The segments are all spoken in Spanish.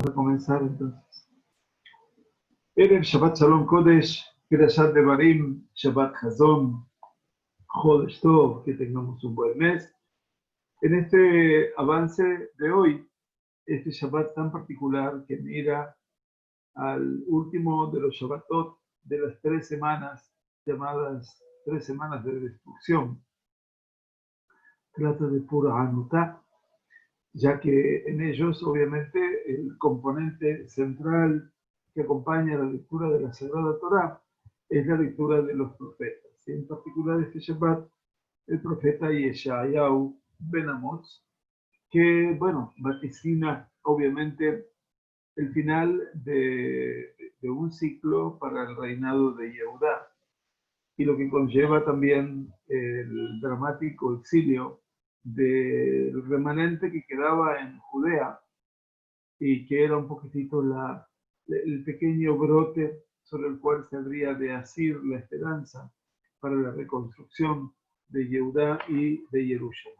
Vamos a comenzar entonces. Erev Shabbat Shalom Kodesh, Perashat Devarim, Shabbat Hazon, Chodesh Tov, que tengamos un buen mes. En este avance de hoy, este Shabbat tan particular que mira al último de los Shabbatot de las 3 semanas, llamadas 3 semanas de destrucción, trata de pura Hanutá, ya que en ellos, obviamente, el componente central que acompaña la lectura de la Sagrada Torá es la lectura de los profetas. Y en particular este Shabbat, el profeta Yeshayahu ben Amoz, que, bueno, vaticina, obviamente, el final de un ciclo para el reinado de Yehudá, y lo que conlleva también el dramático exilio del remanente que quedaba en Judea y que era un poquitito el pequeño brote sobre el cual se habría de asir la esperanza para la reconstrucción de Yehudá y de Jerusalén.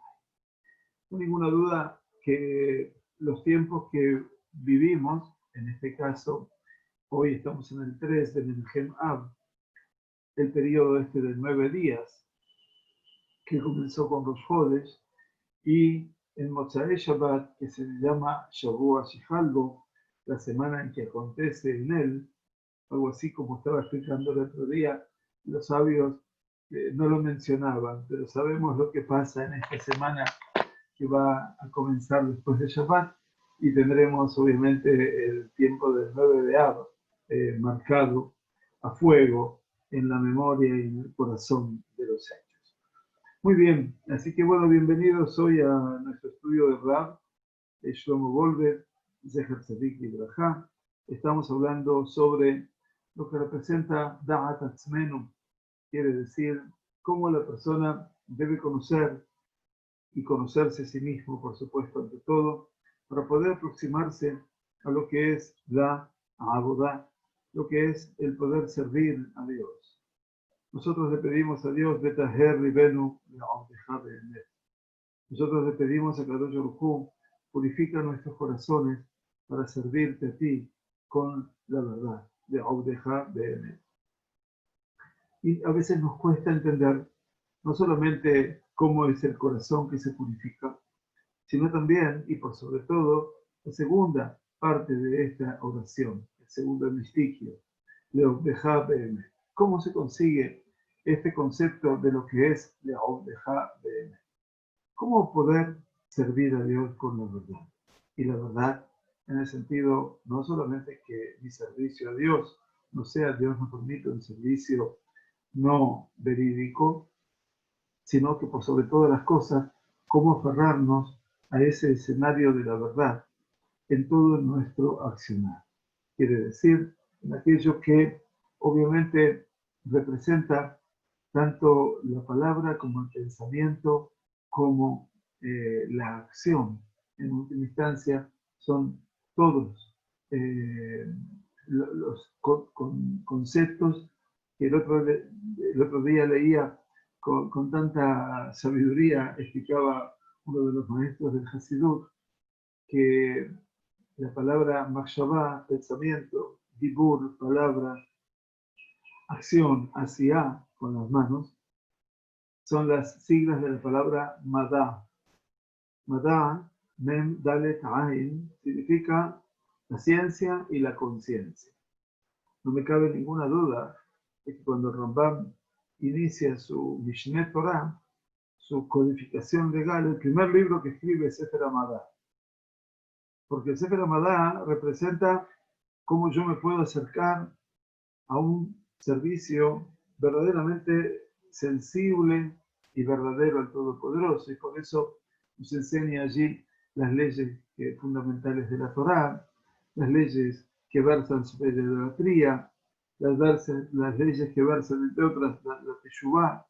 No hay ninguna duda que los tiempos que vivimos, en este caso, hoy estamos en el 3 de Menachem Av, el periodo este de 9 días, que comenzó con Rosh Chodesh, y en Motzei Shabbat, que se llama Shavua Shihalbo, la semana en que acontece en él, algo así como estaba explicando el otro día, los sabios no lo mencionaban, pero sabemos lo que pasa en esta semana que va a comenzar después de Shabbat, y tendremos obviamente el tiempo del 9 de Av marcado a fuego en la memoria y en el corazón de los hechos. Muy bien, así que bueno, bienvenidos hoy a nuestro estudio de Rab, Shlomo Wolbe, Zecher Tzadik y Brajá. Estamos hablando sobre lo que representa Da'at Atzmenu, quiere decir cómo la persona debe conocer y conocerse a sí mismo, por supuesto, ante todo, para poder aproximarse a lo que es la Abodá, lo que es el poder servir a Dios. Nosotros le pedimos a Dios, Betaher Ribenu, nosotros le pedimos a Kadosh Baruj Hu, purifica nuestros corazones para servirte a ti con la verdad, de Audeja Be'emet. Y a veces nos cuesta entender no solamente cómo es el corazón que se purifica, sino también, y por sobre todo, la segunda parte de esta oración, el segundo mistigio, de Audeja Be'emet. ¿Cómo se consigue este concepto de lo que es la Audeja Be'emet? ¿Cómo poder servir a Dios con la verdad? Y la verdad en el sentido no solamente que mi servicio a Dios no sea, Dios nos permite un servicio no verídico, sino que por sobre todas las cosas, cómo aferrarnos a ese escenario de la verdad en todo nuestro accionar. Quiere decir, en aquello que obviamente representa tanto la palabra como el pensamiento, como la acción. En última instancia, son todos los conceptos que el otro día leía con tanta sabiduría, explicaba uno de los maestros del Hasidut, que la palabra Machshavá, pensamiento, Dibur, palabra, acción, hacia, con las manos, son las siglas de la palabra Madá. Madá, Mem, Dalet, Ain, significa la ciencia y la conciencia. No me cabe ninguna duda de que cuando Rambam inicia su Mishneh Torah, su codificación legal, el primer libro que escribe es Sefer Hamadá. Porque el Sefer Hamadá representa cómo yo me puedo acercar a un servicio verdaderamente sensible y verdadero al Todopoderoso, y por eso nos enseña allí las leyes fundamentales de la Torá, las leyes que versan sobre la idolatría, las leyes que versan, entre otras, la Teshuvá.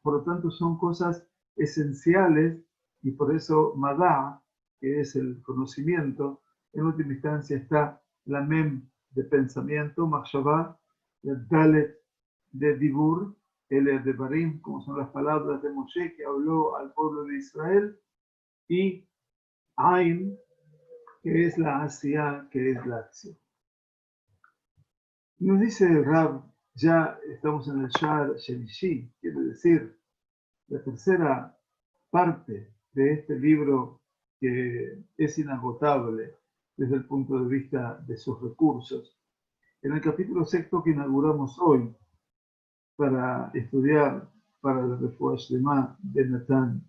Por lo tanto, son cosas esenciales, y por eso Madá, que es el conocimiento, en última instancia está la Mem de pensamiento, Machshavá, el Dalet de Dibur, el de Barim, como son las palabras de Moshe que habló al pueblo de Israel, y Ain, que es la Asiá, que es la acción. Nos dice el Rab, ya estamos en el Shar Shelishi, quiere decir la tercera parte de este libro que es inagotable desde el punto de vista de sus recursos. En el capítulo sexto que inauguramos hoy para estudiar para el Refuah Shlema de Natán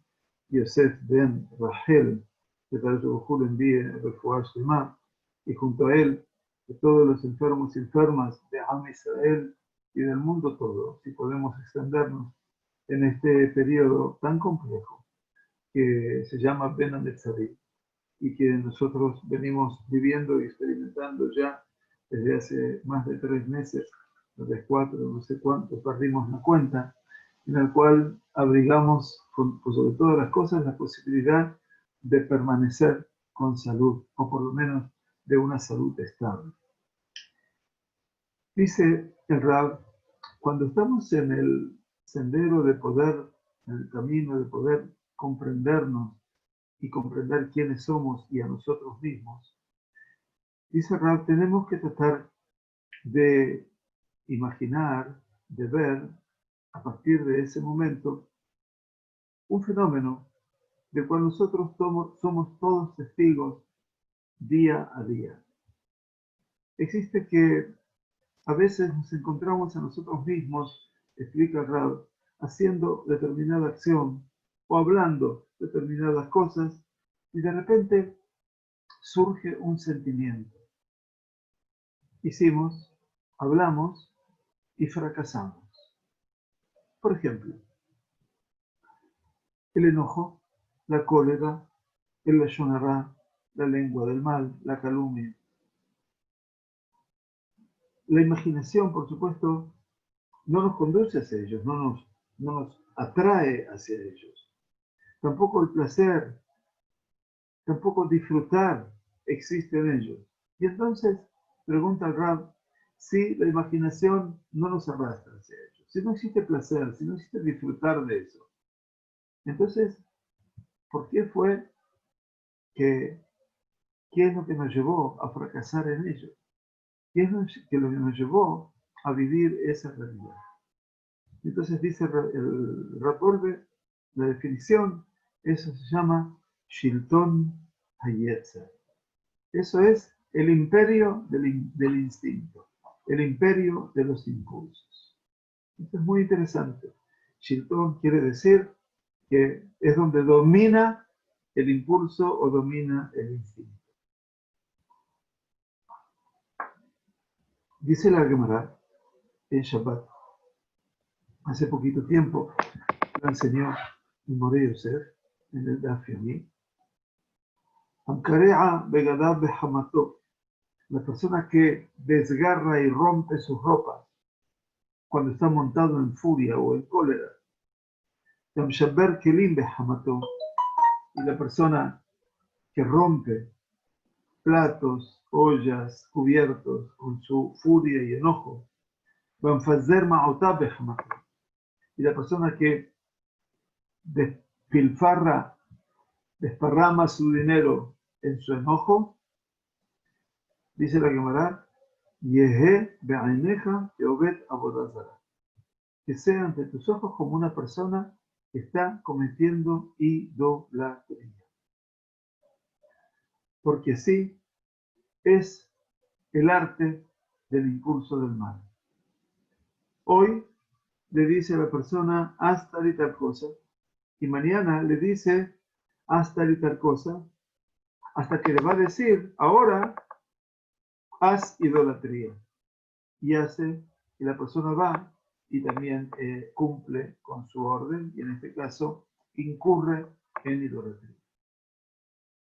Yosef ben Rahel, que tal vez le envíe el Refuah Shlema, y junto a él de todos los enfermos y enfermas de Am Israel y del mundo todo, si podemos extendernos en este periodo tan complejo que se llama Ben Hametzarim y que nosotros venimos viviendo y experimentando ya desde hace más de 3 meses, tal vez 4, no sé cuánto, perdimos la cuenta, en el cual abrigamos, por sobre todas las cosas, la posibilidad de permanecer con salud, o por lo menos de una salud estable. Dice el Rab, cuando estamos en el sendero de poder, en el camino de poder comprendernos y comprender quiénes somos y a nosotros mismos, dice Rab, tenemos que tratar de imaginar, de ver, a partir de ese momento, un fenómeno del cual nosotros somos todos testigos día a día. Existe que a veces nos encontramos a nosotros mismos, explica Rab, haciendo determinada acción o hablando determinadas cosas y de repente surge un sentimiento. Hicimos, hablamos y fracasamos. Por ejemplo, el enojo, la cólera, el lashon hará, la lengua del mal, la calumnia. La imaginación, por supuesto, no nos conduce hacia ellos, no nos atrae hacia ellos. Tampoco el placer, tampoco disfrutar existe en ellos. Y entonces, pregunta el Rab, si la imaginación no nos arrastra hacia ellos, si no existe placer, si no existe disfrutar de eso, entonces, ¿por qué fue qué es lo que nos llevó a fracasar en ello? ¿Qué es lo que nos llevó a vivir esa realidad? Entonces dice el reporte, la definición, eso se llama Shilton Hayetzer. Eso es el imperio del instinto, el imperio de los impulsos. Esto es muy interesante. Shilton quiere decir que es donde domina el impulso o domina el instinto. Dice la Gemara en Shabbat, hace poquito tiempo, la enseñó el Moré Yosef en el Daf Yomi, la persona que desgarra y rompe sus ropas cuando está montado en furia o en cólera, y la persona que rompe platos, ollas, cubiertos con su furia y enojo, y la persona que despilfarra, desparrama su dinero en su enojo, dice la Gemara, que sea ante tus ojos como una persona que está cometiendo idolatría. Porque así es el arte del impulso del mal. Hoy le dice a la persona, haz tal y tal cosa, y mañana le dice, haz tal y tal cosa, hasta que le va a decir, ahora haz idolatría. Y hace, y la persona va y también cumple con su orden, y en este caso incurre en idolatría.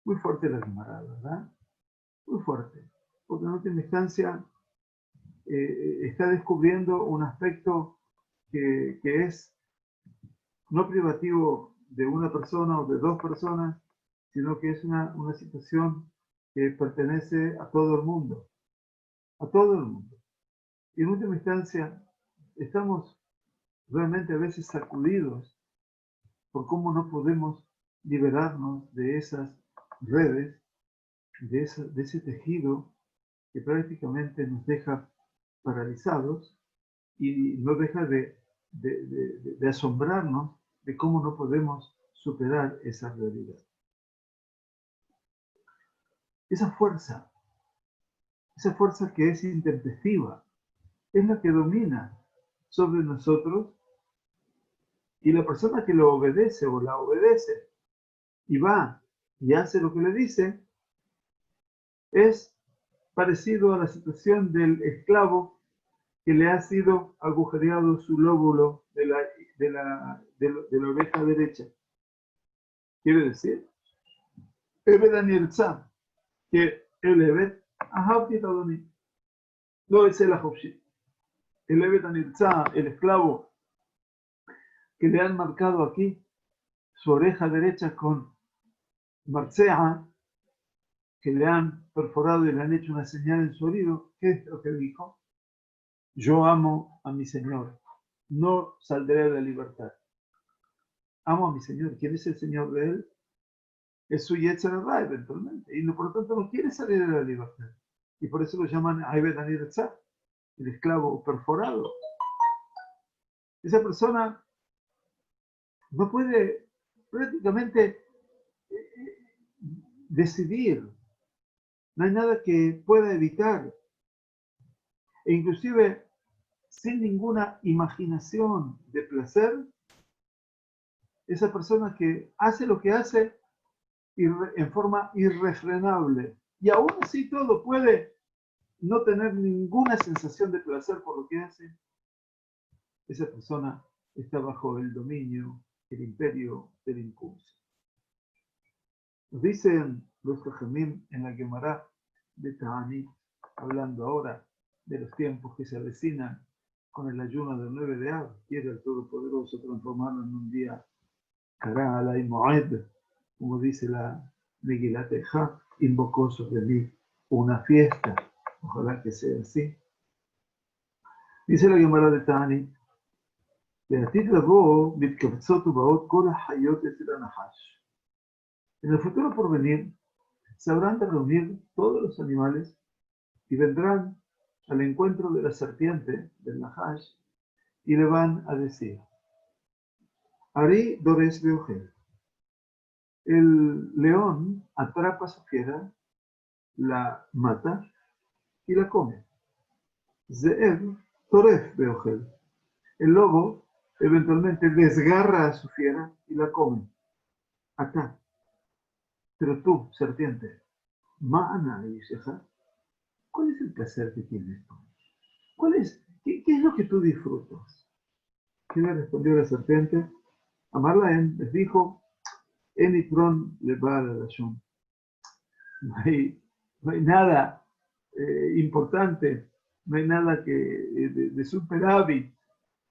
Muy fuerte la Gemara, ¿verdad? Muy fuerte, porque en última instancia está descubriendo un aspecto que es no privativo de una persona o de dos personas, sino que es una situación que pertenece a todo el mundo, a todo el mundo. Y en última instancia, estamos realmente a veces sacudidos por cómo no podemos liberarnos de esas redes de ese tejido que prácticamente nos deja paralizados y no deja de asombrarnos de cómo no podemos superar esa realidad. Esa fuerza que es intempestiva, es la que domina sobre nosotros, y la persona que lo obedece o la obedece y va y hace lo que le dice, es parecido a la situación del esclavo que le ha sido agujereado su lóbulo de la oreja derecha. Quiere decir, Eved Anirza, que el Eved, Ahavti Tadoni, no es el Ahovshi. El Eved Anirza, el esclavo, que le han marcado aquí su oreja derecha con marcea, que le han perforado y le han hecho una señal en su oído, ¿qué es lo que dijo? Yo amo a mi Señor, no saldré de la libertad. Amo a mi Señor. ¿Quién es el Señor de él? Es su Yetzer Hara eventualmente, y por lo tanto no quiere salir de la libertad. Y por eso lo llaman Eved Anirza, el esclavo perforado. Esa persona no puede prácticamente decidir, no hay nada que pueda evitar, e inclusive sin ninguna imaginación de placer, esa persona que hace lo que hace en forma irrefrenable, y aún así todo puede no tener ninguna sensación de placer por lo que hace, esa persona está bajo el dominio, el imperio del impulso. Nos dicen los Jajamim en la Gemara de Ta'anit, hablando ahora de los tiempos que se avecinan con el ayuno del 9 de Av, quiere el Todopoderoso transformarlo en un día Kará alay Moed, como dice la Megilat Eja, invocó sobre mí una fiesta. Ojalá que sea así. Dice la Gemara de Ta'anit, בעתיד לבוא מתקבצות ובאות כל החיות אצל הנחש. En el futuro por venir, se habrán de reunir todos los animales y vendrán al encuentro de la serpiente, del Nahash, y le van a decir, Ari Dores Beogel. El león atrapa a su fiera, la mata y la come. Zeev Toref Beogel. El lobo eventualmente desgarra a su fiera y la come. Acá. Pero tú, serpiente, Ma'ana Yisheja, ¿cuál es el placer que tienes tú? ¿Qué es lo que tú disfrutas? ¿Qué le respondió la serpiente? Amarlaen les dijo, Enitron le va a la Lashon. No hay nada importante, no hay nada de superávit,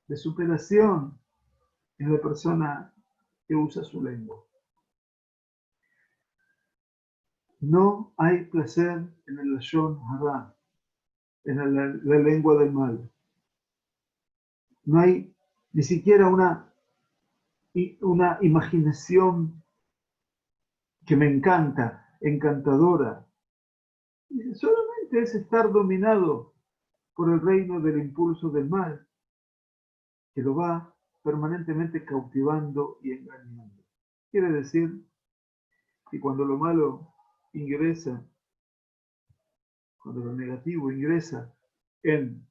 de superación en la persona que usa su lengua. No hay placer en el Lashon Hara, en la lengua del mal. No hay ni siquiera una imaginación que me encanta, encantadora. Y solamente es estar dominado por el reino del impulso del mal, que lo va permanentemente cautivando y engañando. Quiere decir que cuando lo malo ingresa, cuando lo negativo ingresa en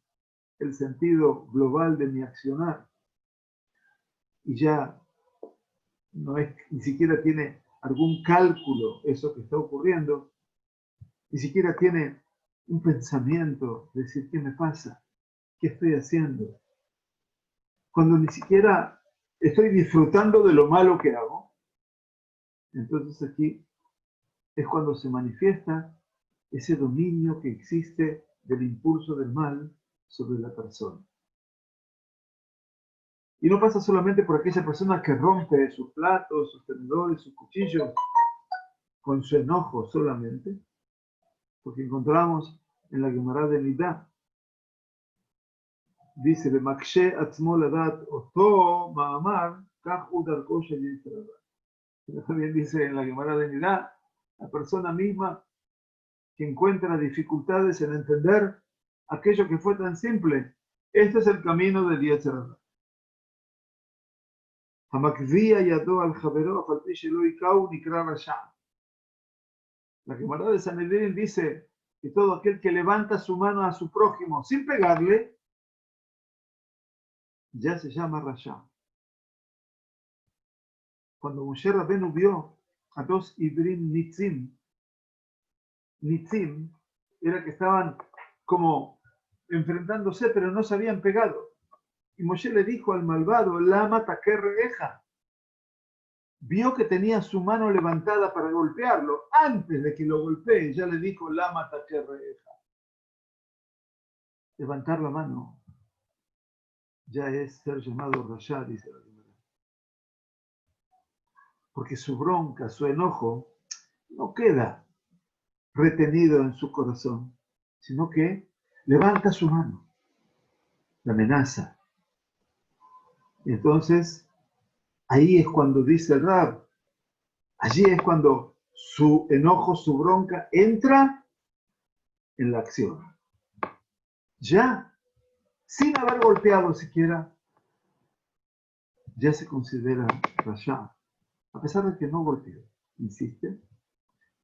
el sentido global de mi accionar, y ya no es, ni siquiera tiene algún cálculo eso que está ocurriendo, ni siquiera tiene un pensamiento de decir, ¿qué me pasa? ¿Qué estoy haciendo? Cuando ni siquiera estoy disfrutando de lo malo que hago, entonces aquí es cuando se manifiesta ese dominio que existe del impulso del mal sobre la persona. Y no pasa solamente por aquella persona que rompe sus platos, sus tenedores, sus cuchillos, con su enojo solamente, porque encontramos en la Gemara de Nidá, dice, Bemakshe atzmo ladat oto ma'amar, kach u darko shel yetzer hara. También dice en la Gemara de Nidá, la persona misma que encuentra dificultades en entender aquello que fue tan simple. Este es el camino del Yetzer Hara. Hamakvia yado al javero afal pi shelo ikau nikra rasha. La Gemara de Sanedrín dice que todo aquel que levanta su mano a su prójimo sin pegarle, ya se llama rasha. Cuando Moshe Rabbeinu vio a dos Ibrim Nitzim era que estaban como enfrentándose, pero no se habían pegado. Y Moshe le dijo al malvado, Lama takerreja. Vio que tenía su mano levantada para golpearlo. Antes de que lo golpee, ya le dijo, Lama takerreja. Levantar la mano ya es ser llamado rasha, dice la Gemara. Porque su bronca, su enojo, no queda retenido en su corazón, sino que levanta su mano, la amenaza. Y entonces, ahí es cuando dice el Rab, allí es cuando su enojo, su bronca entra en la acción. Ya, sin haber golpeado siquiera, ya se considera rasha, a pesar de que no golpeó, insiste,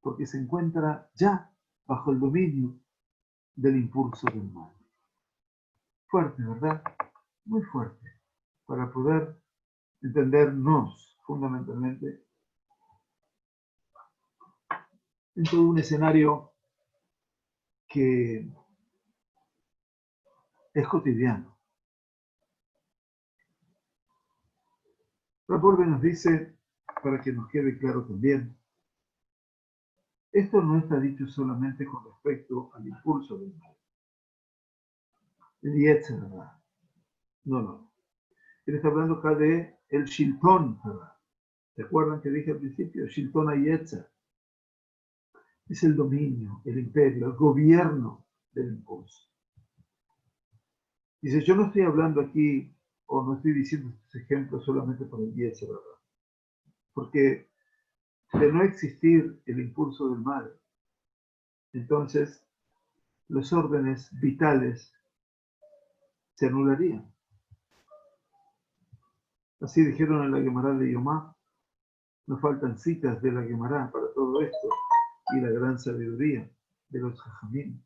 porque se encuentra ya bajo el dominio del impulso del mal. Fuerte, ¿verdad? Muy fuerte, para poder entendernos fundamentalmente en todo un escenario que es cotidiano. Raporbe nos dice, para que nos quede claro también, esto no está dicho solamente con respecto al impulso del mal, el Yetzer Hara. No. Él está hablando acá de el Shilton Hara. ¿Se acuerdan que dije al principio? Shilton Yetzer. Es el dominio, el imperio, el gobierno del impulso. Dice, yo no estoy hablando aquí, o no estoy diciendo estos ejemplos solamente por el Yetzer Hara, porque de no existir el impulso del mal, entonces los órdenes vitales se anularían. Así dijeron en la Gemara de Yomá, nos faltan citas de la Gemara para todo esto, y la gran sabiduría de los Jajamim.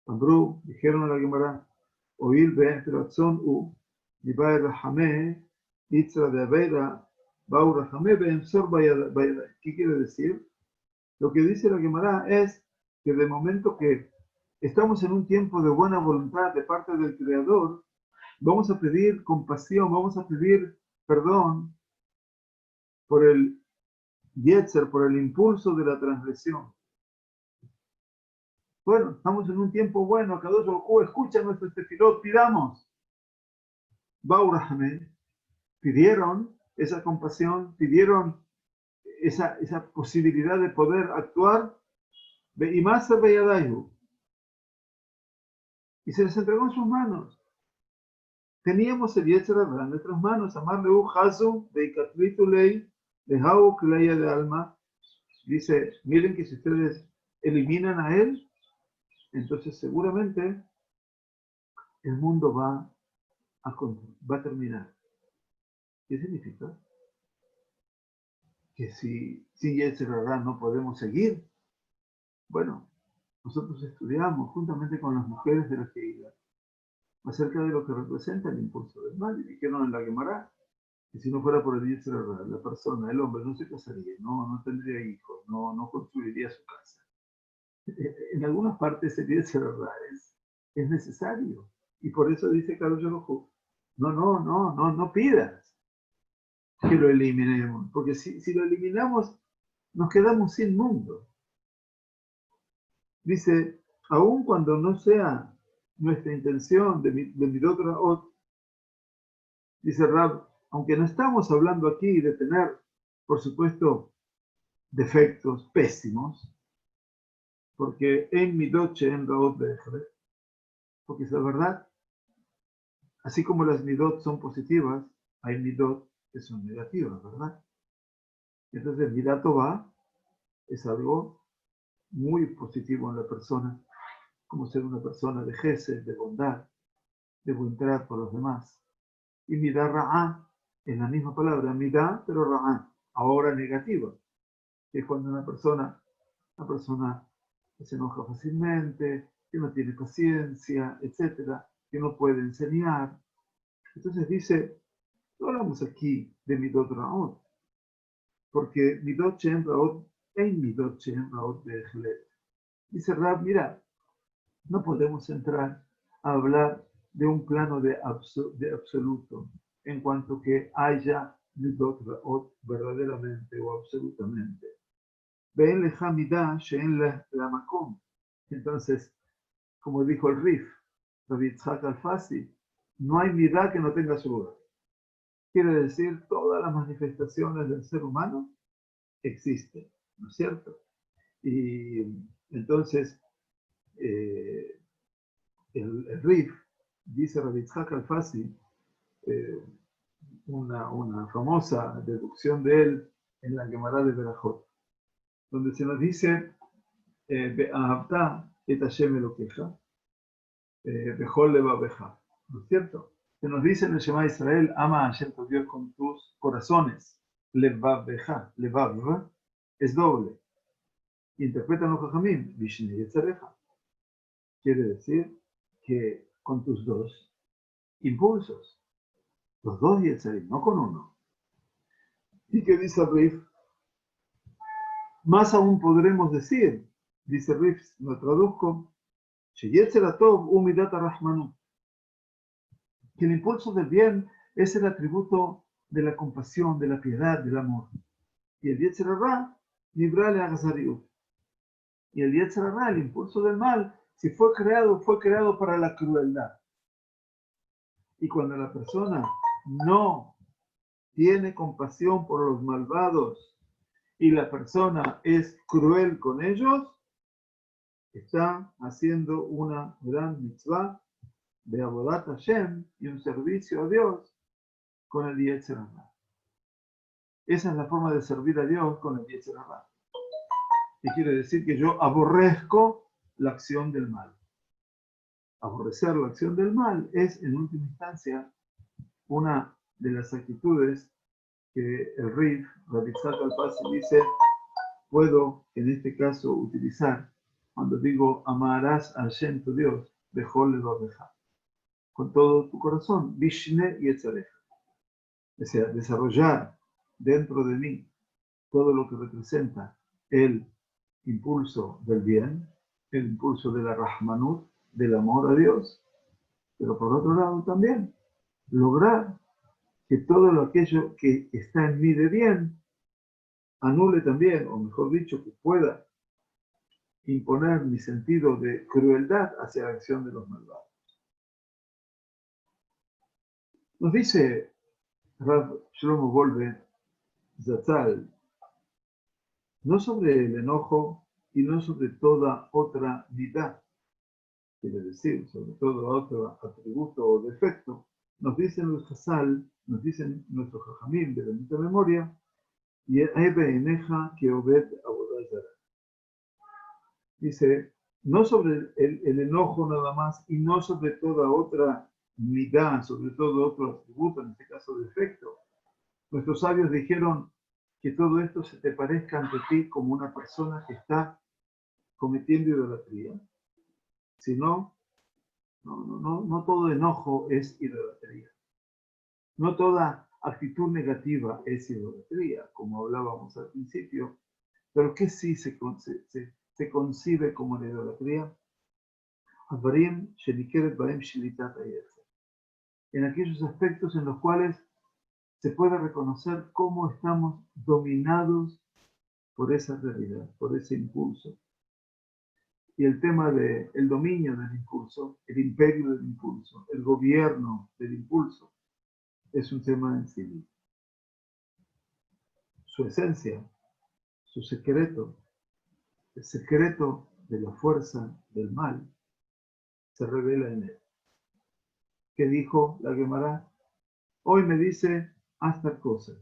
Ambrú, dijeron en la Gemara, oír be'en ratzon u, nibae rahameh, itzra de aveira, bau rahameh be'en sor bayadai. ¿Qué quiere decir? Lo que dice la Gemara es que de momento que estamos en un tiempo de buena voluntad de parte del Creador, vamos a pedir compasión, vamos a pedir perdón por el Yetzer, por el impulso de la transgresión. Bueno, estamos en un tiempo bueno, Kadosh Baruj Hu escucha nuestro tefilot, pidamos. Bau Rahameh, pidieron esa compasión, pidieron esa posibilidad de poder actuar, y más y se les entregó en sus manos. Teníamos el Yetzer Hara en nuestras manos, amarle u Hazu, de Ikatlitu Lei, de Hau Kleya de Alma. Dice, miren que si ustedes eliminan a él, entonces seguramente el mundo va a terminar. ¿Qué significa? Que si Yetzer Hara no podemos seguir. Bueno, nosotros estudiamos juntamente con las mujeres de la Keilah acerca de lo que representa el impulso del mal, y dijeron en la Gemara que si no fuera por el Yetzer Hara, la persona, el hombre, no se casaría, no tendría hijos, no construiría su casa. En algunas partes el Yetzer Hara es necesario, y por eso dice Kadosh Baruj Hu, no pidas que lo eliminemos, porque si lo eliminamos, nos quedamos sin mundo. Dice, aun cuando no sea nuestra intención de Midot Raot, dice Rab, aunque no estamos hablando aquí de tener, por supuesto, defectos pésimos, porque en Midot en Raot Bejre, porque es la verdad, así como las Midot son positivas, hay Midot que son negativas, ¿verdad? Entonces, Midat Tová es algo muy positivo en la persona, como ser una persona de gesed, de bondad, de buen trato por los demás. Y midá ra'á, es la misma palabra, midá, pero ra'á, ahora negativa, que es cuando una persona que se enoja fácilmente, que no tiene paciencia, etcétera, que no puede enseñar. Entonces dice, no hablamos aquí de midot ra'ot, porque midot shem ra'ot, en midot shem ra'ot be'echlet. Dice Rab, mira, no podemos entrar a hablar de un plano de absoluto, en cuanto que haya midot ra'ot verdaderamente o absolutamente. Ven leja midá she'en la makom. Entonces, como dijo el Rif, Rabbi Yitzhak Alfasi, no hay midá que no tenga su lugar. Quiere decir, todas las manifestaciones del ser humano existen, ¿no es cierto? Y entonces, el Rif, dice Rabbi Yitzhak Alfasi, una famosa deducción de él en la Gemara de Berajot, donde se nos dice, Be'ahavta et Hashem Elokecha, Bechol levabeja, ¿no es cierto? Se nos dice en el Shema Israel, ama a Hashem tu Dios con tus corazones, levabeja, levav es doble. Interpretan los Jajamim, Vishne Yetzareja. Quiere decir que con tus dos impulsos, los dos Yetzarim, no con uno. ¿Y qué dice Rif? Más aún podremos decir, dice Rif, lo traduzco, Sheyetzeratov umidata rahmanu, que el impulso del bien es el atributo de la compasión, de la piedad, del amor. Y el Yetzer Hara, librale a Gazariut. Y el Yetzer Hara, el impulso del mal, si fue creado para la crueldad. Y cuando la persona no tiene compasión por los malvados y la persona es cruel con ellos, está haciendo una gran mitzvah de Avodat Hashem y un servicio a Dios con el Yetzer Hara. Esa es la forma de servir a Dios con el Yetzer Hara. Y quiere decir que yo aborrezco la acción del mal. Aborrecer la acción del mal es, en última instancia, una de las actitudes que el Rif, Rabbi Yitzhak Alfasi, dice, puedo, en este caso, utilizar cuando digo, amarás a Hashem tu Dios, bechol levabeja, con todo tu corazón, Vishne Yetzareja. O sea, desarrollar dentro de mí todo lo que representa el impulso del bien, el impulso de la Rahmanut, del amor a Dios, pero por otro lado también lograr que todo aquello que está en mí de bien anule también, o mejor dicho, que pueda imponer mi sentido de crueldad hacia la acción de los malvados. Nos dice Rav Shlomo Wolbe Zatzal, no sobre el enojo y no sobre toda otra midá, quiere decir, sobre todo otro atributo o defecto, nos dicen los Hazal, nos dicen nuestros Jajamim de bendita memoria, y Ebe Eneja que Obed Abodazara. Dice, no sobre el enojo nada más, y no sobre toda otra midá, sobre todo otro atributo, en este caso defecto. Nuestros sabios dijeron que todo esto se te parezca ante ti como una persona que está cometiendo idolatría. Si no, no todo enojo es idolatría. No toda actitud negativa es idolatría, como hablábamos al principio. Pero ¿qué sí se concibe como la idolatría? En aquellos aspectos en los cuales se puede reconocer cómo estamos dominados por esa realidad, por ese impulso. Y el tema del dominio del impulso, el imperio del impulso, el gobierno del impulso, es un tema en sí mismo. Su esencia, su secreto, el secreto de la fuerza del mal, se revela en él. ¿Qué dijo la Gemara? Hoy me dice, haz tal cosa.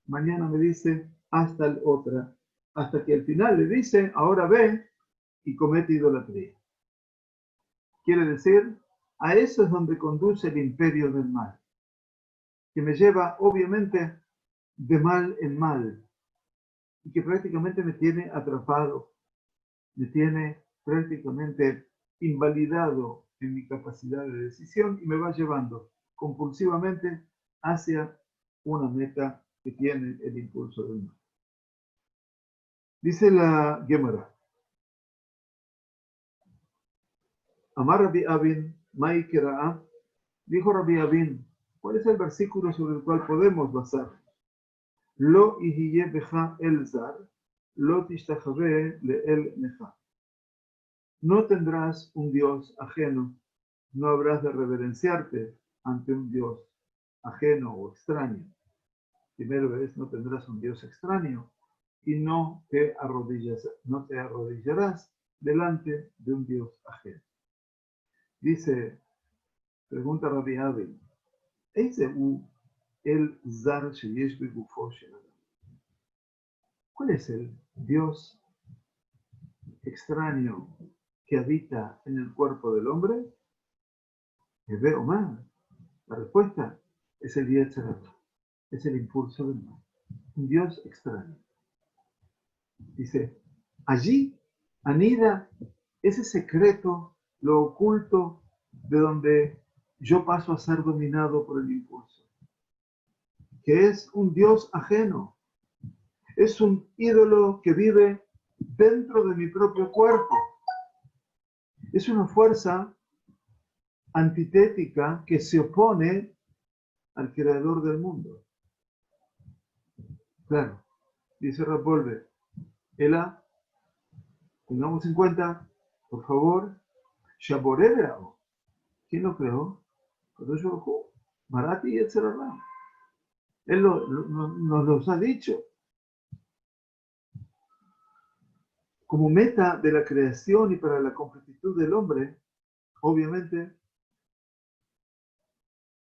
Mañana me dice, haz tal otra. Hasta que al final le dice, ahora ve, y comete idolatría. Quiere decir, a eso es donde conduce el imperio del mal, que me lleva obviamente de mal en mal y que prácticamente me tiene atrapado, me tiene prácticamente invalidado en mi capacidad de decisión y me va llevando compulsivamente hacia una meta que tiene el impulso del mal. Dice la Gemara, Amar Rabbi Abin, Mai Kera'a, dijo Rabbi Abin, ¿cuál es el versículo sobre el cual podemos basar? Lo ihiye beja el zar, lo tishtachave le el neja. No tendrás un Dios ajeno, no habrás de reverenciarte ante un Dios ajeno o extraño. Primero es, no tendrás un Dios extraño y no te arrodillarás delante de un Dios ajeno. Dice, pregunta Rabbi Abin, ¿cuál es el Dios extraño que habita en el cuerpo del hombre? Veo mal. La respuesta es el Yetzer Hara, es el impulso del mal. Un Dios extraño. Dice, allí anida ese secreto, lo oculto, de donde yo paso a ser dominado por el impulso, que es un Dios ajeno, es un ídolo que vive dentro de mi propio cuerpo, es una fuerza antitética que se opone al creador del mundo. Claro, dice Rapolve, Ela, tengamos en cuenta, por favor, Shaborebrao, ¿quién lo creó? Kadosh Baruj Hu, Marati y Yetzer Hara. Él nos los ha dicho. Como meta de la creación y para la completitud del hombre, obviamente,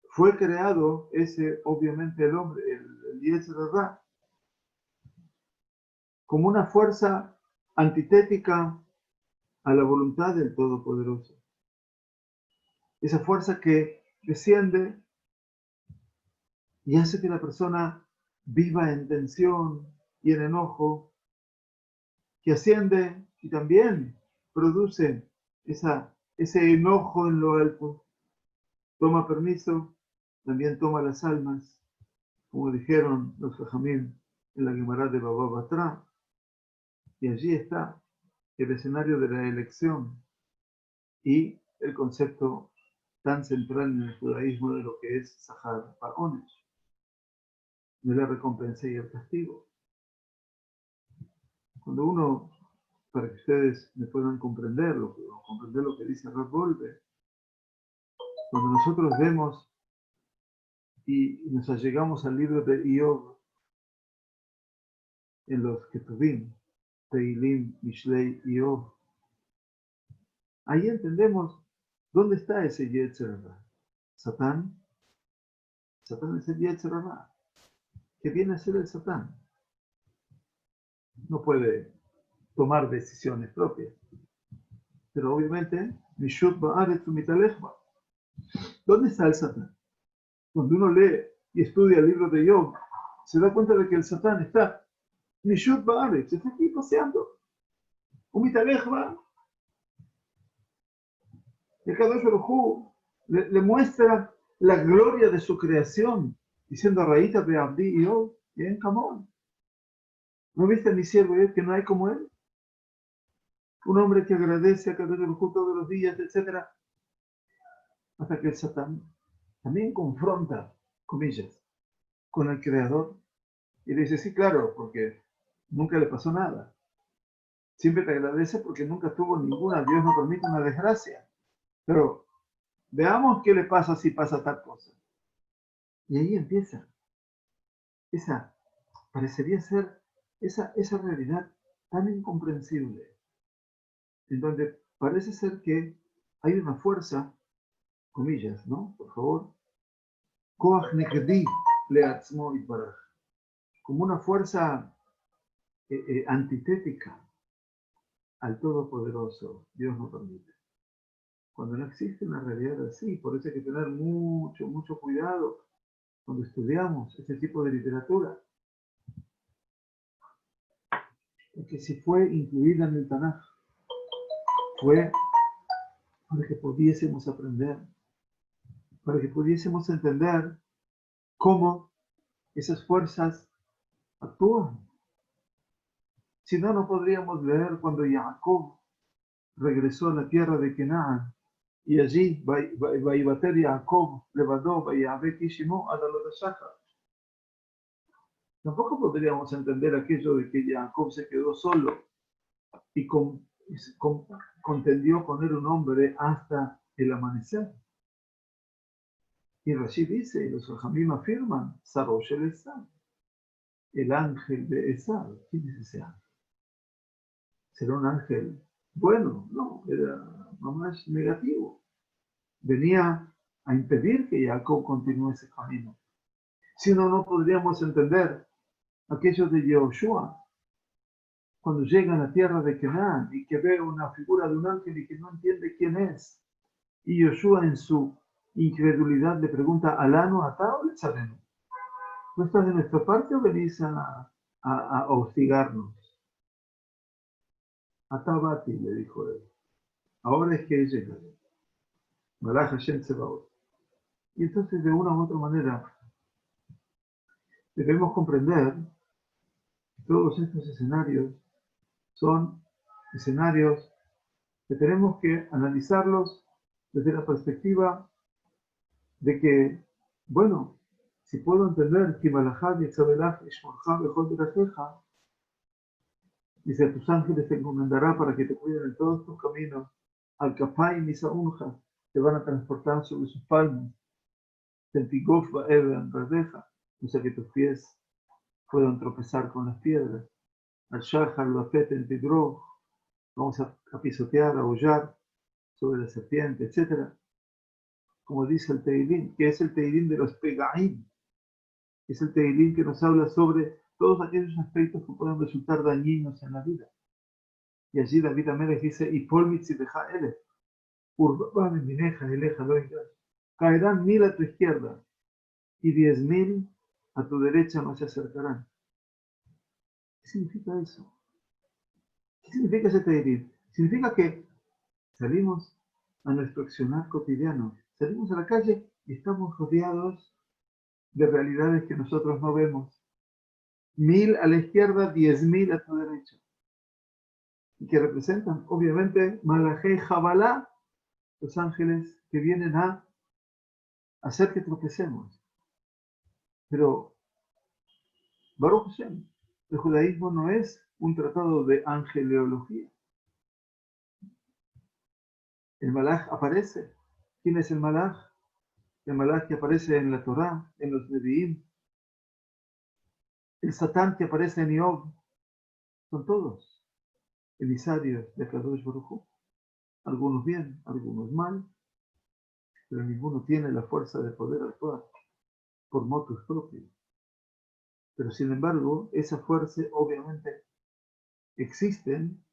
fue creado obviamente el hombre, el Yetzer Hara, como una fuerza antitética a la voluntad del Todopoderoso. Esa fuerza que desciende y hace que la persona viva en tensión y en enojo, que asciende y también produce ese enojo en lo alto. Toma permiso, también toma las almas, como dijeron los Jajamim en la Gemara de Baba Batra, y allí está el escenario de la elección y el concepto tan central en el judaísmo de lo que es Sahar Pa'onesh, de la recompensa y el castigo. Cuando uno, para que ustedes me puedan comprender lo que dice Rav Wolbe, cuando nosotros vemos y nos allegamos al libro de Iyov, en los Ketuvim, Teilim, Mishlei, Iyov, ahí entendemos dónde está ese Yetzer Hara. Satán es el Yetzer Hara. ¿Qué viene a ser el Satán? No puede tomar decisiones propias. Pero obviamente, Mishut Ba'aretz Umitalechba. ¿Dónde está el Satán? Cuando uno lee y estudia el libro de Job, se da cuenta de que el Satán está Mishut Ba'aretz, está aquí paseando. Umitalechba. El Kadosh Baruj Hu le muestra la gloria de su creación, diciendo Raíta Be'abdi y Job, bien, Camón. ¿No viste a mi siervo que no hay como él? Un hombre que agradece a Kadosh Baruj Hu todos los días, etc. Hasta que el Satán también confronta, comillas, con el Creador y le dice, sí, claro, porque nunca le pasó nada. Siempre te agradece porque nunca tuvo ninguna, Dios no permite una desgracia. Pero veamos qué le pasa si pasa tal cosa. Y ahí empieza parecería ser esa realidad tan incomprensible, en donde parece ser que hay una fuerza, comillas, ¿no? Por favor, Koach Negdi Leatzmo Itbaraj, como una fuerza antitética al Todopoderoso, Dios no permite. Cuando no existe una realidad así, por eso hay que tener mucho cuidado cuando estudiamos este tipo de literatura. Porque si fue incluida en el Tanaj, fue para que pudiésemos aprender, para que pudiésemos entender cómo esas fuerzas actúan. Si no, no podríamos leer cuando Jacob regresó a la tierra de Canaán y allí, Vaibater Jacob, levantó, Vayabek Ishimo, a la Shachar. Tampoco podríamos entender aquello de que Jacob se quedó solo y contendió con él un hombre hasta el amanecer. Y Rashi dice, y los Jajamim afirman, Sarosh el Esab, el ángel de Esab. ¿Quién es ese ángel? ¿Será un ángel bueno? No, era más negativo. Venía a impedir que Jacob continúe ese camino. Si no, no podríamos entender aquello de Yehoshua, cuando llega a la tierra de Canaán y que ve una figura de un ángel y que no entiende quién es. Y Yehoshua en su incredulidad le pregunta, ¿Alano atá o letzarenu? ¿No estás de nuestra parte o venís a hostigarnos? Atabati, le dijo él. Ahora es que he llegado. Malach Hashem Tsebaot. Y entonces, de una u otra manera, debemos comprender que todos estos escenarios son escenarios que tenemos que analizarlos desde la perspectiva de que, bueno, si puedo entender que Malachad y Tzabelach Eshmorja Bejol Berajeja, dice, a tus ángeles te encomendará para que te cuiden en todos tus caminos, al Kapay y Saunja te van a transportar sobre sus palmas, Tentigof Baeben Radeja, o sea que tus pies puedan tropezar con las piedras, al Shahar Bafet en Tidro, vamos a pisotear, a hollar sobre la serpiente, etc. Como dice el Teilín, que es el Teilín de los Pegaín, es el Teilín que nos habla sobre todos aquellos aspectos que pueden resultar dañinos en la vida. Y allí David Amélez dice, y Pol Mitzideja Ele, Urbaba de Mineja, Eleja, caerán 1000 a tu izquierda y 10.000 a tu derecha no se acercarán. ¿Qué significa eso? ¿Qué significa ese Teilín? Significa que salimos a nuestro accionar cotidiano, salimos a la calle y estamos rodeados de realidades que nosotros no vemos. 1000 a la izquierda, 10.000 a tu derecha. Y que representan, obviamente, Malajé Jabalá, los ángeles que vienen a hacer que tropecemos. Pero, Baruch Hashem, el judaísmo no es un tratado de angeleología. El Malaj aparece. ¿Quién es el Malaj? El Malaj que aparece en la Torá, en los Nevi'im. El Satán que aparece en Iob. Son todos emisarios de Kadosh Baruj Hu. Algunos bien, algunos mal, pero ninguno tiene la fuerza de poder actuar por motus propios. Pero sin embargo, esa fuerza obviamente existen,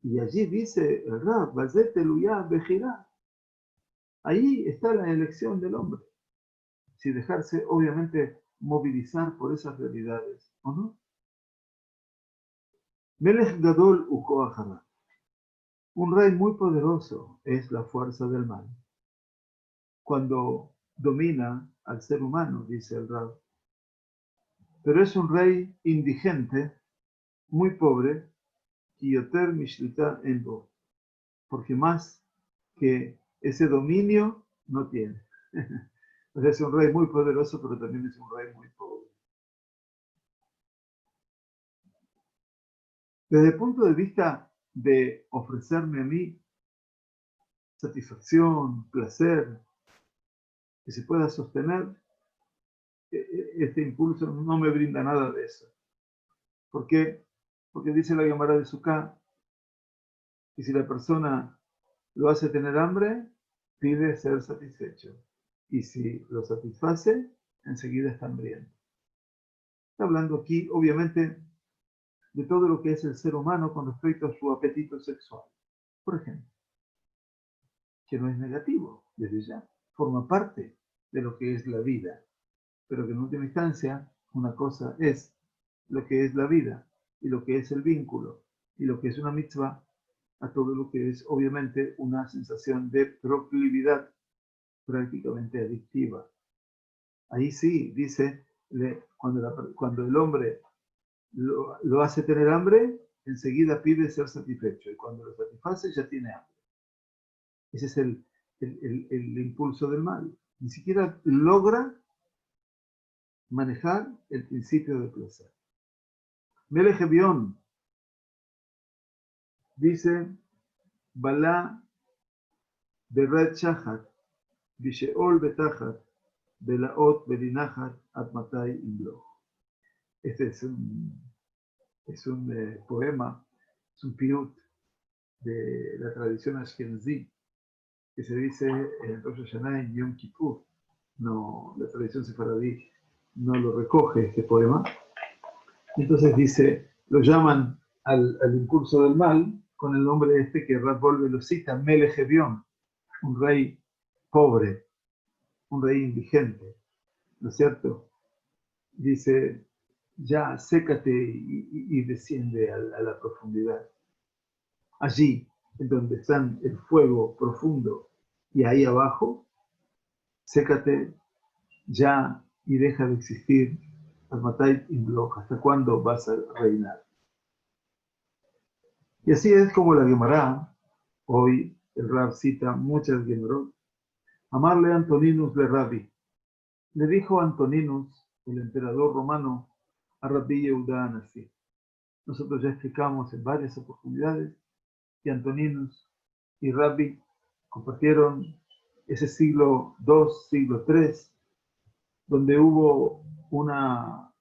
y allí dice el Rab, Bazet Eluyah Bejirá. Ahí está la elección del hombre, si dejarse obviamente movilizar por esas realidades, ¿o no? Melech Gadol Ukoachara. Un rey muy poderoso es la fuerza del mal. Cuando domina al ser humano, dice el Rab. Pero es un rey indigente, muy pobre, Yoter Mishlita Enbo, porque más que ese dominio no tiene. O sea, es un rey muy poderoso, pero también es un rey muy pobre. Desde el punto de vista de ofrecerme a mí satisfacción, placer, que se pueda sostener, este impulso no me brinda nada de eso. ¿Por qué? Porque dice la Gemara de Sukkah que si la persona lo hace tener hambre, pide ser satisfecho. Y si lo satisface, enseguida está hambriento. Está hablando aquí, obviamente, de todo lo que es el ser humano con respecto a su apetito sexual. Por ejemplo, que no es negativo, desde ya, forma parte de lo que es la vida, pero que en última instancia una cosa es lo que es la vida y lo que es el vínculo y lo que es una mitzvah a todo lo que es obviamente una sensación de proclividad prácticamente adictiva. Ahí sí, dice, cuando el hombre lo hace tener hambre, enseguida pide ser satisfecho y cuando lo satisface ya tiene hambre. Ese es el impulso del mal. Ni siquiera logra manejar el principio del placer. Melech Evión dice, Balá Berat Shachat, Bisheol Betachat, Belaot Belinachat, Atmatai Imlo. Este es un poema, es un piut de la tradición ashkenazí, que se dice en Rosh Hashanah en Yom Kippur. No, la tradición sefaradí no lo recoge este poema. Entonces dice, lo llaman al impulso del mal con el nombre este que Rav Wolbe lo cita, Melech Evión, un rey pobre, un rey indigente, ¿no es cierto? Dice, ya sécate y desciende a la profundidad. Allí, en donde están el fuego profundo y ahí abajo, sécate ya y deja de existir Almatai Imloch. ¿Hasta cuándo vas a reinar? Y así es como la Gemara, hoy el Rab cita muchas Gemarot. Amarle Antoninus le Rabbi. Le dijo Antoninus, el emperador romano, a Rabbi Yehuda Anasí. Nosotros ya explicamos en varias oportunidades que Antoninus y Rabbi compartieron ese siglo II, siglo III, donde hubo una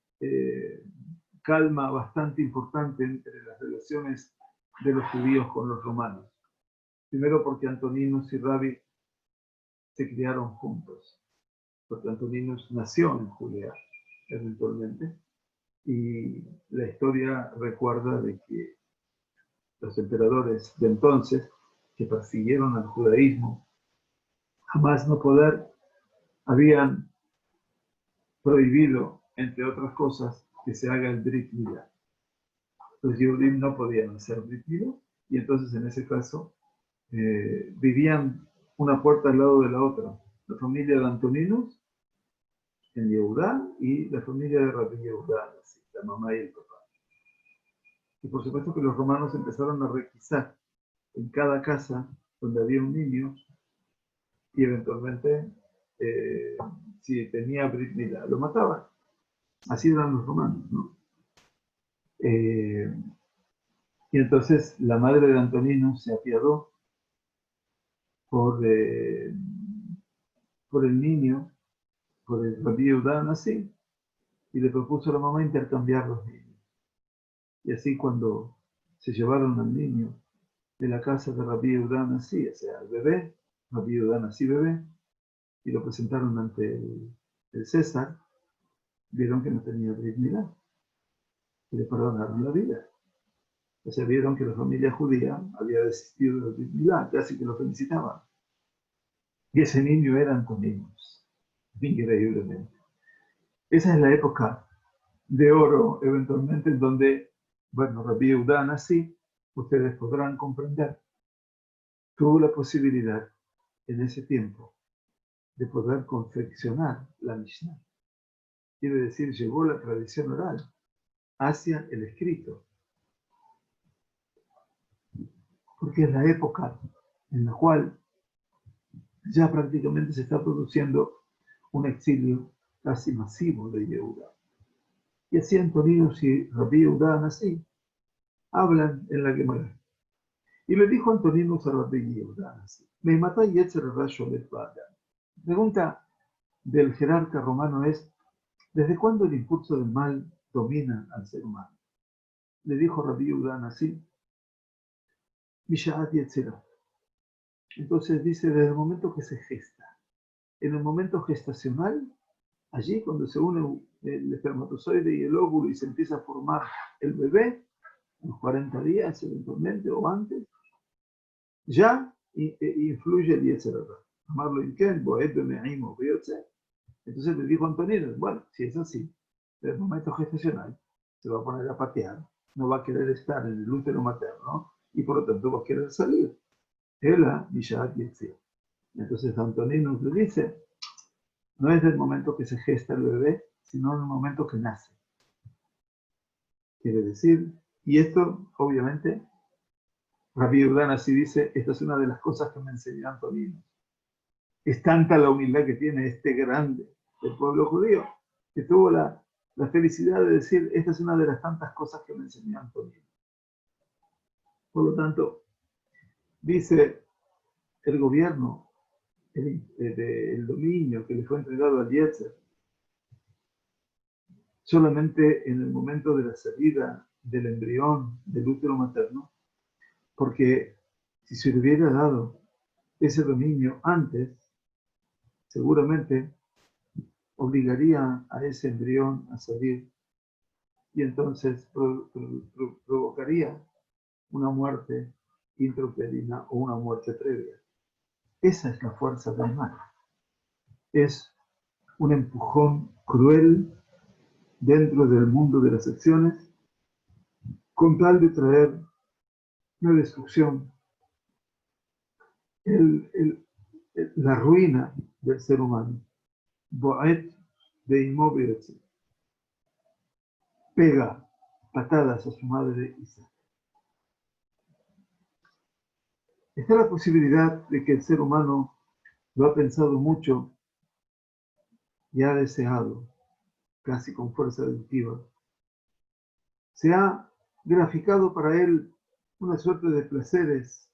calma bastante importante entre las relaciones de los judíos con los romanos. Primero porque Antoninus y Rabbi se criaron juntos, porque Antoninus nació en Judea eventualmente, y la historia recuerda de que los emperadores de entonces, que persiguieron al judaísmo, jamás no poder, habían prohibido, entre otras cosas, que se haga el Brit Milá. Los Yehudim no podían hacer Brit Milá, y entonces en ese caso vivían una puerta al lado de la otra. La familia de Antoninus en Yehudá y la familia de Rabbi Yehudá, la mamá y el papá. Y por supuesto que los romanos empezaron a requisar en cada casa donde había un niño y eventualmente si tenía Brit Milá, lo mataban. Así eran los romanos, ¿no? Y entonces la madre de Antonino se apiadó por el niño, por el Rabbi Yehuda así, y le propuso a la mamá intercambiar los niños. Y así cuando se llevaron al niño de la casa de Rabbi Yehuda así, o sea, el bebé, Rabbi Yehuda así bebé, y lo presentaron ante el César, vieron que no tenía Brit Milá, y le perdonaron la vida. O sea, vieron que la familia judía había desistido de Brit Milá, casi que lo felicitaban. Y ese niño era Antoninus, increíblemente. Esa es la época de oro, eventualmente, en donde, bueno, Rabbi Yehuda así, ustedes podrán comprender, tuvo la posibilidad en ese tiempo de poder confeccionar la Mishnah. Quiere decir, llevó la tradición oral hacia el escrito. Porque es la época en la cual ya prácticamente se está produciendo un exilio casi masivo de Yehuda. Y así Antoninus y Rabbi Yehuda así hablan en la Gemara. Y le dijo Antoninus a Rabbi Yehuda así: me mata Yetzer Rasho Letvada. Pregunta del jerarca romano es: ¿desde cuándo el impulso del mal domina al ser humano? Le dijo Rabbi Yehuda así: Mishaat Yetzerah. Entonces dice, desde el momento que se gesta, en el momento gestacional, allí cuando se une el espermatozoide y el óvulo y se empieza a formar el bebé, los 40 días eventualmente o antes, ya influye el Yetzer Hara. Amarlo Inken, Boed Beme'im o Beyotze. Entonces le dijo a Antonino, bueno, si es así, en el momento gestacional se va a poner a patear, no va a querer estar en el útero materno y por lo tanto va a querer salir. Ela Mishat Yetzir. Entonces Antonino le dice, no es del momento que se gesta el bebé, sino en el momento que nace. Quiere decir, y esto obviamente, Rabbi Yehuda así dice, esta es una de las cosas que me enseñó Antonino. Es tanta la humildad que tiene este grande del pueblo judío, que tuvo la felicidad de decir, esta es una de las tantas cosas que me enseñó Antonino. Por lo tanto, dice el gobierno, el dominio que le fue entregado a Yetzer, solamente en el momento de la salida del embrión del útero materno, porque si se le hubiera dado ese dominio antes, seguramente obligaría a ese embrión a salir y entonces provocaría una muerte intrauterina o una muerte previa. Esa es la fuerza del mal. Es un empujón cruel dentro del mundo de las acciones con tal de traer la destrucción, la ruina del ser humano. Boet de inmóvil pega patadas a su madre Isaac. Está la posibilidad de que el ser humano lo ha pensado mucho y ha deseado, casi con fuerza deductiva. Se ha graficado para él una suerte de placeres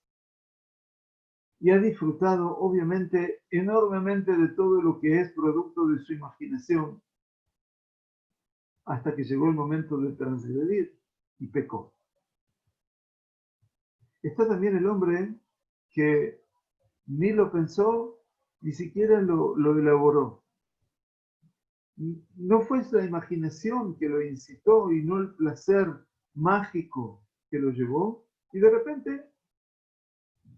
y ha disfrutado, obviamente, enormemente de todo lo que es producto de su imaginación, hasta que llegó el momento de transgredir y pecó. Está también el hombre que ni lo pensó, ni siquiera lo elaboró. No fue la imaginación que lo incitó y no el placer mágico que lo llevó, y de repente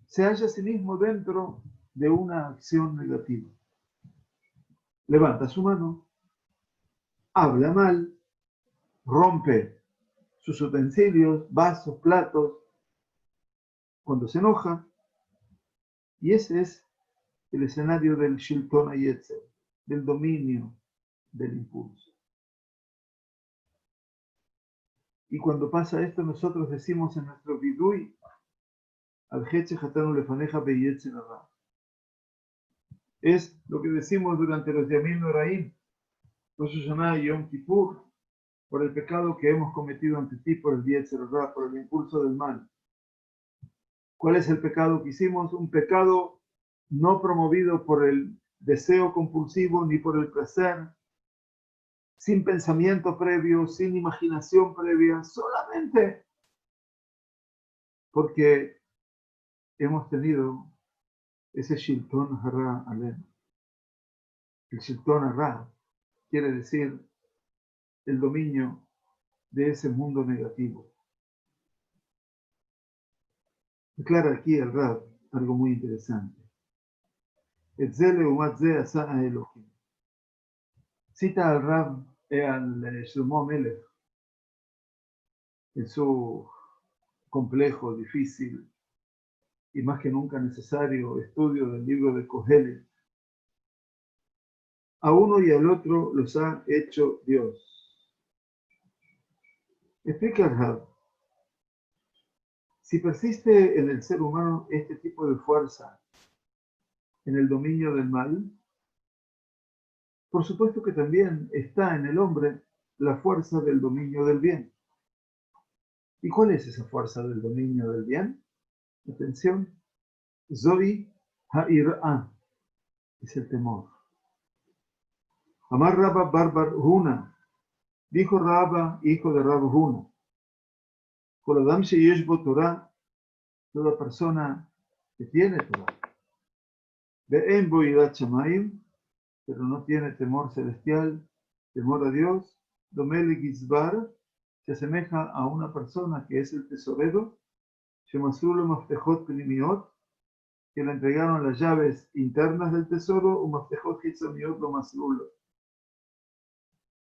se halla a sí mismo dentro de una acción negativa. Levanta su mano, habla mal, rompe sus utensilios, vasos, platos, cuando se enoja, y ese es el escenario del Shilton Hayetzer, del dominio del impulso. Y cuando pasa esto, nosotros decimos en nuestro vidui, al Heche Hatanu Lefaneja Beyetzer Ra. Es lo que decimos durante los Yamim Noraim, Rosh Hashanah y Yom Kippur, por el pecado que hemos cometido ante ti, por el Yetzer Ra, por el impulso del mal. ¿Cuál es el pecado que hicimos? Un pecado no promovido por el deseo compulsivo ni por el placer, sin pensamiento previo, sin imaginación previa, solamente porque hemos tenido ese Shilton Hara Alem. El Shilton Hara quiere decir el dominio de ese mundo negativo. Declara aquí el Rab algo muy interesante. Cita al Rab, al Shlomo Melech, en su complejo, difícil y más que nunca necesario estudio del libro de Kohelet. A uno y al otro los ha hecho Dios. Explica el Rab. Si persiste en el ser humano este tipo de fuerza en el dominio del mal, por supuesto que también está en el hombre la fuerza del dominio del bien. ¿Y cuál es esa fuerza del dominio del bien? Atención. Zoe Ha'ir'a es el temor. Amar Rabba Barbar Huna, dijo Rabba, hijo de Rabba Huna. Koladam Sheyesh Bo Torah, toda persona que tiene Torah. Ve'en Bo Yirat Shamayim, pero no tiene temor celestial, temor a Dios. Domele Gizbar, se asemeja a una persona que es el tesorero, Shemasrulo Maftejot Pnimiot, que le entregaron las llaves internas del tesoro, o Maftejot Hitzamiot lo Masrulo.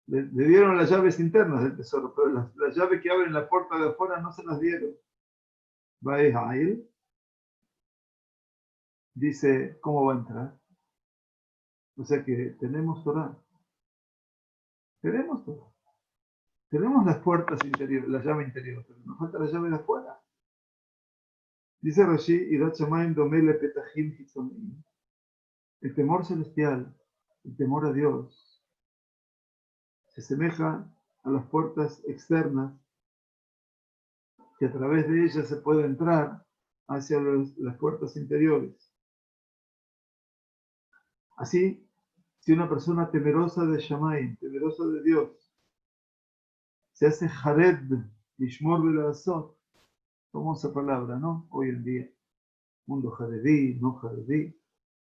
Le dieron las llaves internas del tesoro, pero las llaves que abren la puerta de afuera no se las dieron. Baehail dice, ¿cómo va a entrar? O sea que tenemos Torah. Tenemos Torah. Tenemos las puertas interiores, la llave interior, pero nos falta la llave de afuera. Dice Rashi, Irat Shamayim domele petachim hitzonim. El temor celestial, el temor a Dios, se asemeja a las puertas externas que a través de ellas se puede entrar hacia las puertas interiores. Así, si una persona temerosa de Shamayim, temerosa de Dios, se hace Jared, Lishmor Belasot, famosa palabra, ¿no? Hoy en día, mundo Jaredí, no Jaredí,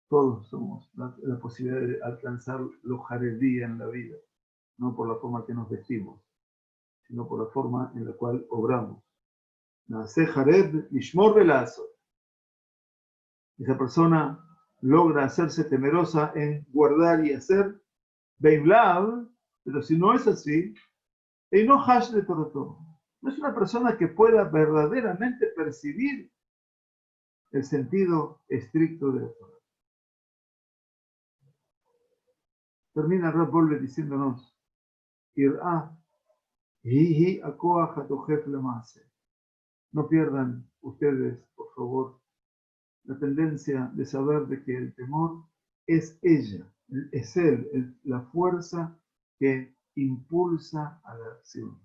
todos somos la posibilidad de alcanzar lo Jaredí en la vida, no por la forma que nos vestimos, sino por la forma en la cual obramos. Nace Jared, Lishmor Belasot. Esa persona logra hacerse temerosa en guardar y hacer Beimlav, pero si no es así, y no hash de Torotó. No es una persona que pueda verdaderamente percibir el sentido estricto de la Torah. Termina Rab Volve diciéndonos, no pierdan ustedes, por favor, la tendencia de saber de que el temor es ella, es él, la fuerza que impulsa a la acción.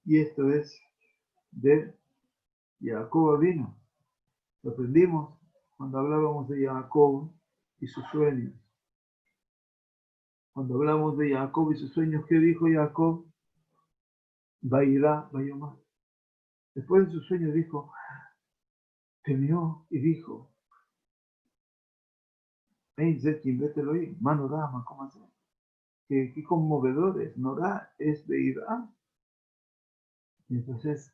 Y esto es de Jacob Avinu. Lo aprendimos cuando hablábamos de Jacob y sus sueños. Cuando hablamos de Jacob y sus sueños, ¿qué dijo Jacob? Vairá, Vayomá. Después de sus sueños dijo, temió y dijo, Manorama, ¿cómo hacer? Qué conmovedores, Norá es de Irá. Y entonces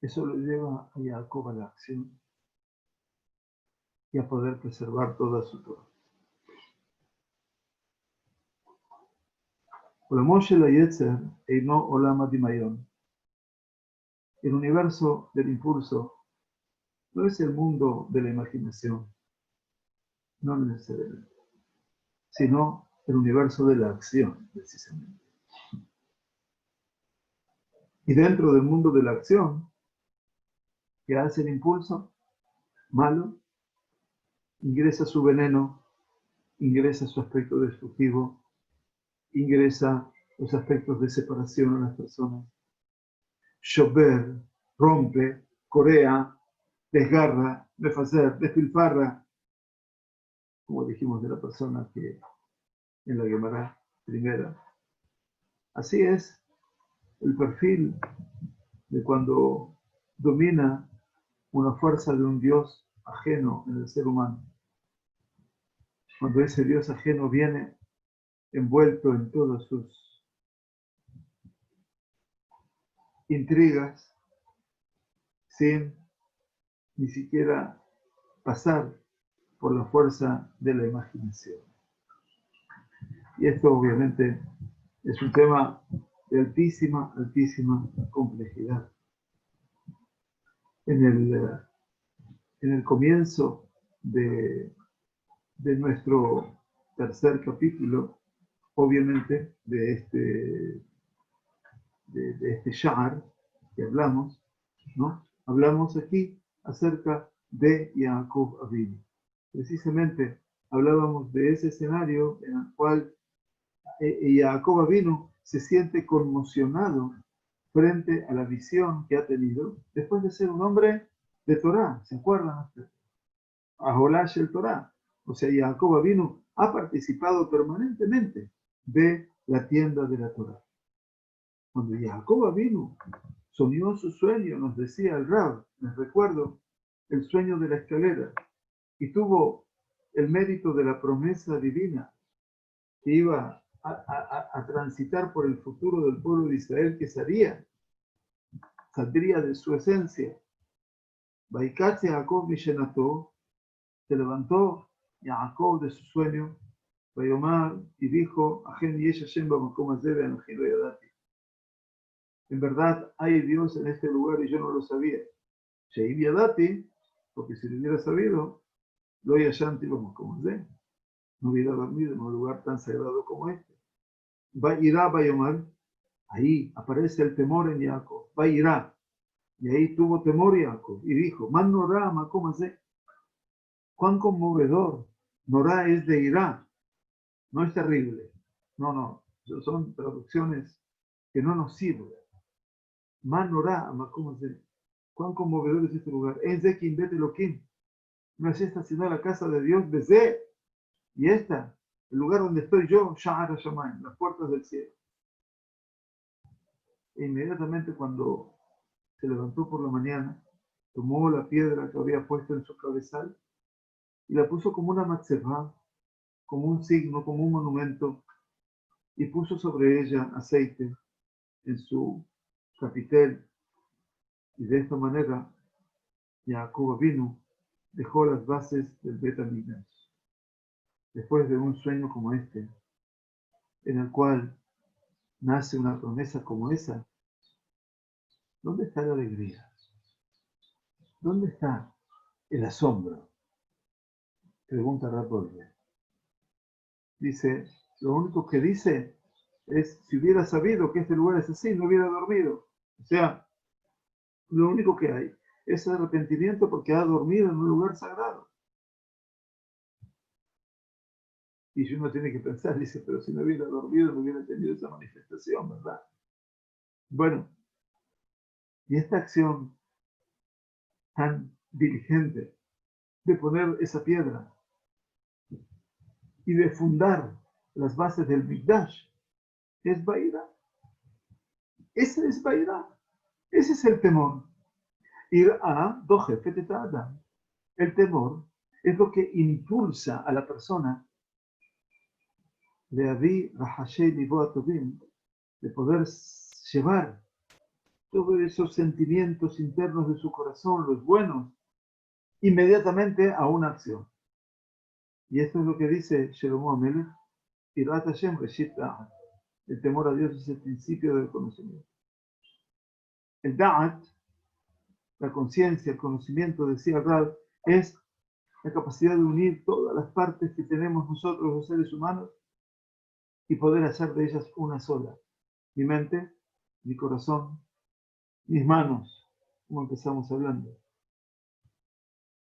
eso lo lleva a Jacob a la acción y a poder preservar toda su Torah. El universo del impulso no es el mundo de la imaginación, no necesariamente, sino el universo de la acción, precisamente. Y dentro del mundo de la acción, ¿qué hace el impulso? Malo, ingresa su veneno, ingresa su aspecto destructivo, ingresa los aspectos de separación a las personas. Shober, rompe, corea, desgarra, desfacer, despilfarra, como dijimos de la persona que en la Gemara primera. Así es el perfil de cuando domina una fuerza de un Dios ajeno en el ser humano. Cuando ese Dios ajeno viene envuelto en todas sus intrigas, sin ni siquiera pasar por la fuerza de la imaginación. Y esto obviamente es un tema de altísima, altísima complejidad. En el comienzo de nuestro tercer capítulo, obviamente, de este Sha'ar que hablamos, ¿no? Hablamos aquí acerca de Jacob Avinu. Precisamente hablábamos de ese escenario en el cual Jacob Avinu se siente conmocionado frente a la visión que ha tenido después de ser un hombre de Torah. ¿Se acuerdan? Aholash el Torah. O sea, Jacob Avinu ha participado permanentemente de la tienda de la Torah. Cuando Jacob Avinu soñó su sueño, nos decía el Rab, les recuerdo, el sueño de la escalera, y tuvo el mérito de la promesa divina que iba a transitar por el futuro del pueblo de Israel que saldría de su esencia. Vaikatze Jacob Mishenato, se levantó Jacob de su sueño, Vayomar, y dijo, Ajen Yesh Hashem Bamakom Hazeh Ve'anoji Lo Yadati. En verdad hay Dios en este lugar y yo no lo sabía. Sheim Yadati, porque si lo hubiera sabido, Lo Yashanti Bamakom Hazeh, no hubiera dormido en un lugar tan sagrado como este. Vayirá Vayomar, ahí aparece el temor en Jacob. Vayirá, y ahí tuvo temor Jacob y dijo, Man Norá Makom Hazeh, cuán conmovedor. Norá es de Irá, no es terrible. No, son traducciones que no nos sirven. Man Norá Makom Hazeh, cuán conmovedor es este lugar. Es de Kim Bet Elohim, no es esta sino la casa de Dios, Bezé, y esta, el lugar donde estoy yo, Sha'ar Shamayim, las puertas del cielo. E inmediatamente cuando se levantó por la mañana, tomó la piedra que había puesto en su cabezal y la puso como una matzevá, como un signo, como un monumento, y puso sobre ella aceite en su capitel. Y de esta manera, Jacob vino, dejó las bases del Bet Hamikdash. Después de un sueño como este, en el cual nace una promesa como esa, ¿dónde está la alegría? ¿Dónde está el asombro? Pregunta Rabbi. Dice, lo único que dice es, si hubiera sabido que este lugar es así, no hubiera dormido. O sea, lo único que hay es arrepentimiento porque ha dormido en un lugar sagrado. Y si uno tiene que pensar, dice, pero si no hubiera dormido, no hubiera tenido esa manifestación, ¿verdad? Bueno, y esta acción tan diligente de poner esa piedra y de fundar las bases del Mikdash es Bairá. Ese es Bairá. Ese es el temor. Irá, dojefet adam. El temor es lo que impulsa a la persona de Adi Rahashei Libo Tobim, de poder llevar todos esos sentimientos internos de su corazón, los buenos, inmediatamente a una acción. Y esto es lo que dice Shlomo Amelech, Irat Hashem Reshit Da'at. El temor a Dios es el principio del conocimiento. El Da'at, la conciencia, el conocimiento, decía Rab, es la capacidad de unir todas las partes que tenemos nosotros los seres humanos y poder hacer de ellas una sola. Mi mente, mi corazón, mis manos, como empezamos hablando.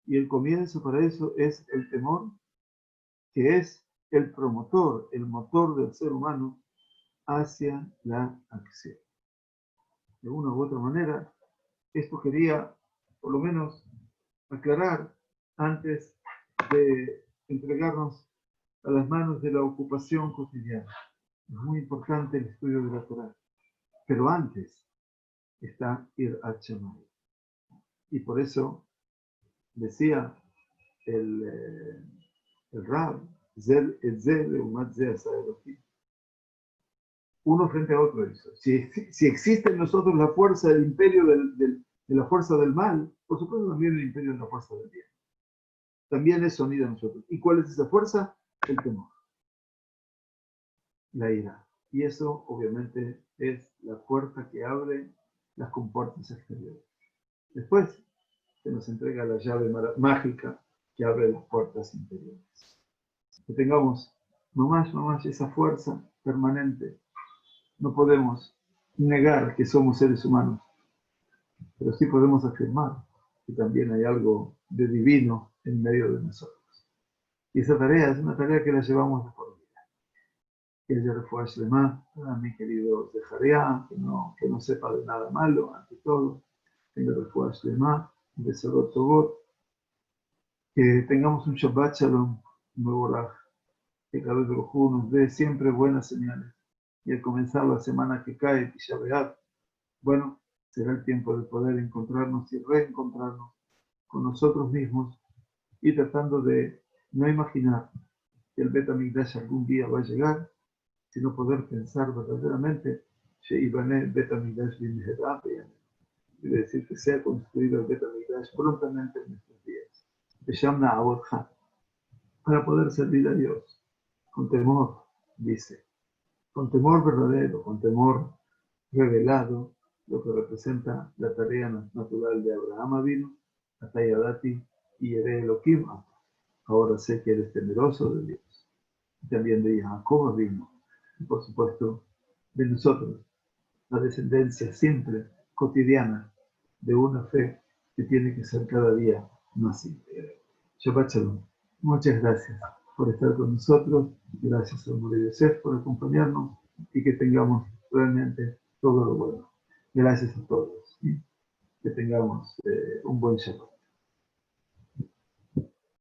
Y el comienzo para eso es el temor, que es el promotor, el motor del ser humano hacia la acción. De una u otra manera, esto quería por lo menos aclarar antes de entregarnos a las manos de la ocupación cotidiana. Es muy importante el estudio de la Torá. Pero antes está Irat Shamayim. Y por eso decía el Rab, uno frente a otro. Eso. Si existe en nosotros la fuerza del imperio de la fuerza del mal, por supuesto también el imperio de la fuerza del bien. También es unida a nosotros. ¿Y cuál es esa fuerza? El temor. La ira. Y eso obviamente es la puerta que abre las compuertas exteriores. Después se nos entrega la llave mágica que abre las puertas interiores. Que tengamos nomás esa fuerza permanente. No podemos negar que somos seres humanos, pero sí podemos afirmar que también hay algo de divino en medio de nosotros. Y esa tarea es una tarea que la llevamos de por vida. Que haya refuerzo Shlema a mi querido Zeharia, que no sepa de nada malo, ante todo. Tenga refuerzo Shlema, de Sorot Tobot. Que tengamos un Shabbat Shalom, un nuevo Raj. Que cada vez nos dé siempre buenas señales. Y al comenzar la semana que cae, Tisha B'Av, bueno, será el tiempo de poder encontrarnos y reencontrarnos con nosotros mismos y tratando de no imaginar que el Bet Hamikdash algún día va a llegar sino poder pensar verdaderamente, Sheibane Bet HaMikdash Bimherat, es decir, que sea construido el Bet HaMikdash prontamente en nuestros días. Beshamna Abodha, para poder servir a Dios, con temor, dice, con temor verdadero, con temor revelado, lo que representa la tarea natural de Abraham Avinu, Atayadati y Ere Elohim. Ahora sé que eres temeroso de Dios. Y también de Jacob Avinu, y por supuesto de nosotros, la descendencia simple, cotidiana, de una fe que tiene que ser cada día más íntegra. Shabbat Shalom. Muchas gracias por estar con nosotros. Gracias a Mori Yosef por acompañarnos y que tengamos realmente todo lo bueno. Gracias a todos. Que tengamos un buen Shabbat.